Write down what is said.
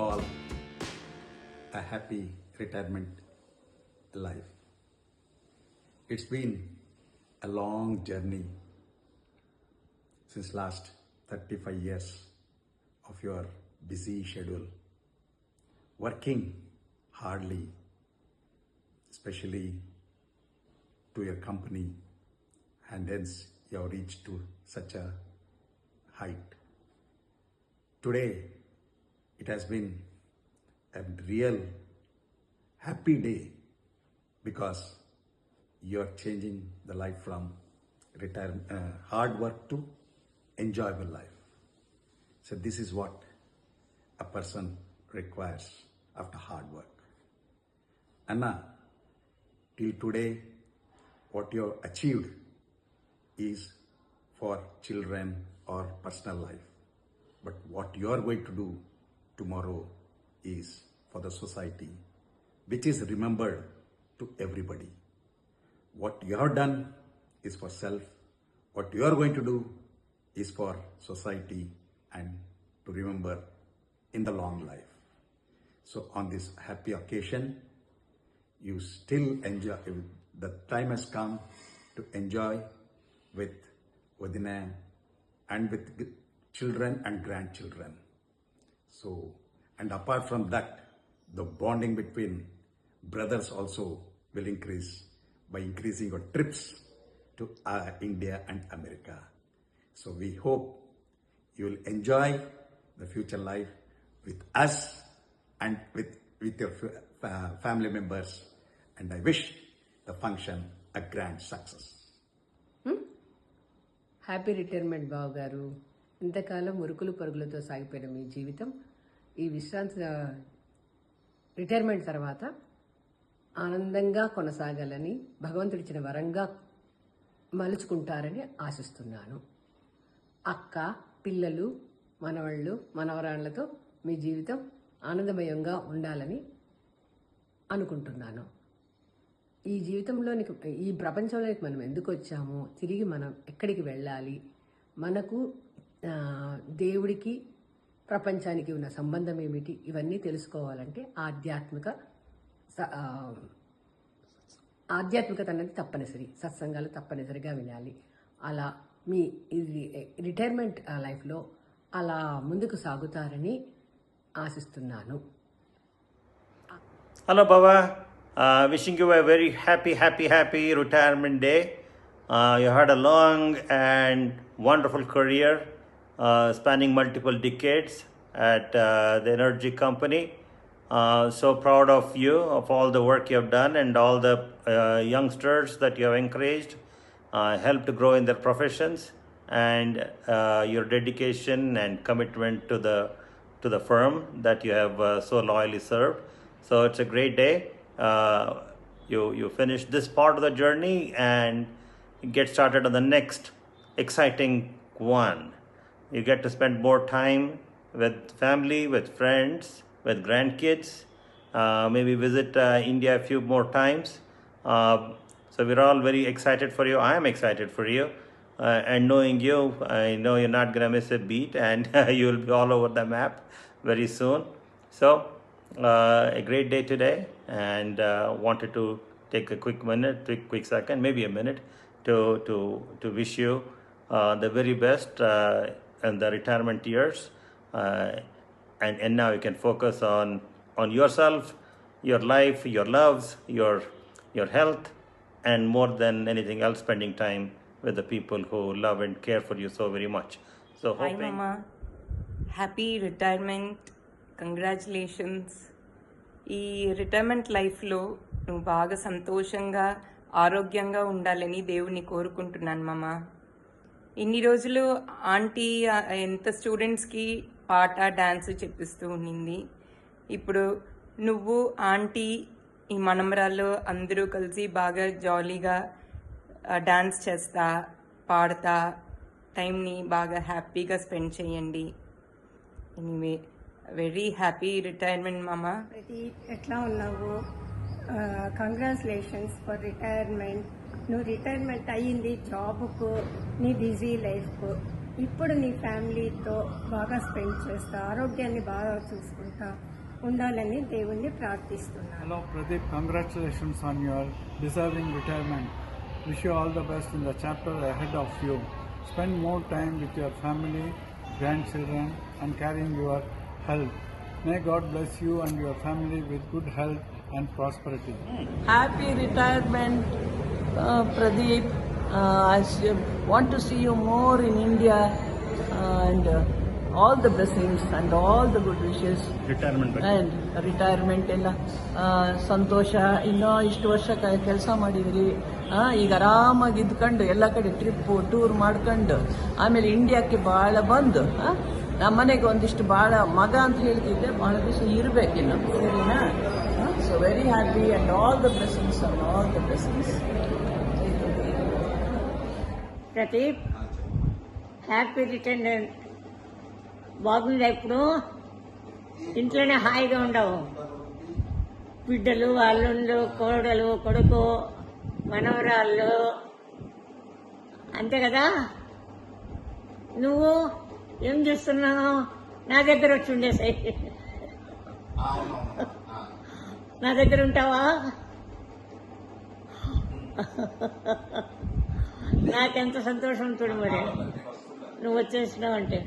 all a happy retirement life. It's been a long journey since last 35 years of your busy schedule, working hardly, especially to your company, and hence you have reached to such a height. Today, it has been a real happy day because you are changing the life from hard work to enjoyable life. So this is what a person requires after hard work. Anna, till today, what you have achieved is for children or personal life. But what you are going to do tomorrow is for the society, which is remembered to everybody. What you have done is for self. What you are going to do is for society and to remember in the long life. So on this happy occasion, you still enjoy. The time has come to enjoy with Vadina and with children and grandchildren. So, and apart from that, the bonding between brothers also will increase by increasing your trips to India and America. So we hope you will enjoy the future life with us and with your family members. And I wish the function a grand success. Happy retirement Babu garu. ఇంతకాలం ఉరుకులు పరుగులతో సాగిపోయిన మీ జీవితం ఈ విశ్రాంతి retirement తర్వాత ఆనందంగా కొనసాగాలని భగవంతుడిచ్చిన వరంగా మలుచుకుంటారని ఆశిస్తున్నాను. అక్క, పిల్లలు, మనవాళ్ళు, మనవరాళ్లతో మీ జీవితం ఆనందమయంగా ఉండాలని అనుకుంటున్నాను. ఈ జీవితంలోనికి, ఈ ప్రపంచంలోకి మనం ఎందుకు వచ్చామో, తిరిగి మనం ఎక్కడికి వెళ్ళాలి, మనకు దేవుడికి ప్రపంచానికి ఉన్న సంబంధం ఏమిటి, ఇవన్నీ తెలుసుకోవాలంటే ఆధ్యాత్మికత అనేది తప్పనిసరి. సత్సంగాలు తప్పనిసరిగా వినాలి. అలా మీ రిటైర్మెంట్ లైఫ్లో అలా ముందుకు సాగుతారని ఆశిస్తున్నాను. Hello, Baba. Wishing you a very happy retirement day. You had a long and wonderful career spanning multiple decades at the energy company. So proud of you, of all the work you have done and all the youngsters that you have encouraged, helped to grow in their professions, and your dedication and commitment to the firm that you have so loyally served. So it's a great day. You finish this part of the journey and get started on the next exciting one. You get to spend more time with family, with friends, with grandkids, maybe visit India a few more times. So we're all very excited for you. I am excited for you. And knowing you, I know you're not going to miss a beat, and you'll be all over the map very soon. So a great day today, and wanted to take a quick second, maybe a minute, to wish you the very best in the retirement years, and now you can focus on yourself, your life, your loves, your health, and more than anything else, spending time with the people who love and care for you so very much. So hoping... Hi Mama, happy retirement, congratulations. ఈ retirement లైఫ్లో నువ్వు బాగా సంతోషంగా, ఆరోగ్యంగా ఉండాలని దేవుని కోరుకుంటున్నాను మామ. ఇన్ని రోజులు ఆంటీ ఎంత స్టూడెంట్స్కి పాట, డాన్స్ చెప్పిస్తూ ఉండింది. ఇప్పుడు నువ్వు, ఆంటీ, ఈ మనమరాళ్ళు అందరూ కలిసి బాగా జాలీగా డాన్స్ చేస్తా, పాడతా, టైంని బాగా హ్యాపీగా స్పెండ్ చేయండి. ఎనీవే, వెరీ హ్యాపీ రిటైర్మెంట్ మామ. ఎట్లా ఉన్నావు? Congratulations for retirement. నువ్వు రిటైర్మెంట్ అయ్యింది జాబ్కు, నీ బిజీ లైఫ్కు. ఇప్పుడు నీ ఫ్యామిలీతో బాగా స్పెండ్ చేస్తా, ఆరోగ్యాన్ని బాగా చూసుకుంటా ఉండాలని దేవుణ్ణి ప్రార్థిస్తున్నాను. Hello Pradeep, congratulations on your deserving retirement. Wish you all the best in the chapter ahead of you. Spend more time with your family, grandchildren and carrying your health. May God bless you and your family with good health and prosperity. Happy retirement, Pradeep. I want to see you more in India and all the blessings and all the good wishes. And retirement ಎಲ್ಲ ಸಂತೋಷ. ಇನ್ನೂ ಇಷ್ಟು ವರ್ಷ ಕೆಲಸ ಮಾಡಿದ್ರಿ, ಈಗ ಆರಾಮಾಗಿ ಇದ್ಕೊಂಡು ಎಲ್ಲ ಕಡೆ ಟ್ರಿಪ್ಪು ಟೂರ್ ಮಾಡ್ಕೊಂಡು ಆಮೇಲೆ ಇಂಡಿಯಾಕ್ಕೆ ಭಾಳ ಬಂದು ನಮ್ಮ ಮನೆಗೆ ಒಂದಿಷ್ಟು ಭಾಳ ಮಗ ಅಂತ ಹೇಳ್ತಿದ್ದೆ, ಭಾಳ ದಿವಸ ಇರಬೇಕಿನ್ನು, ಸರಿನಾ? So very happy and all the blessings and all the blessings. Pradeep, happy retirement. బాగుందా ఇప్పుడు? ఇంట్లోనే హాయిగా ఉండవు. బిడ్డలు, అల్లుళ్ళు, కోడలు, కొడుకు, మనవరాళ్ళు, అంతే కదా? నువ్వు ఏం చేస్తున్నావు? నా దగ్గర వచ్చి ఉండేసాయి, నా దగ్గర ఉంటావా? నాకెంత సంతోషం చూడు మరి నువ్వు వచ్చేసినావు అంటే.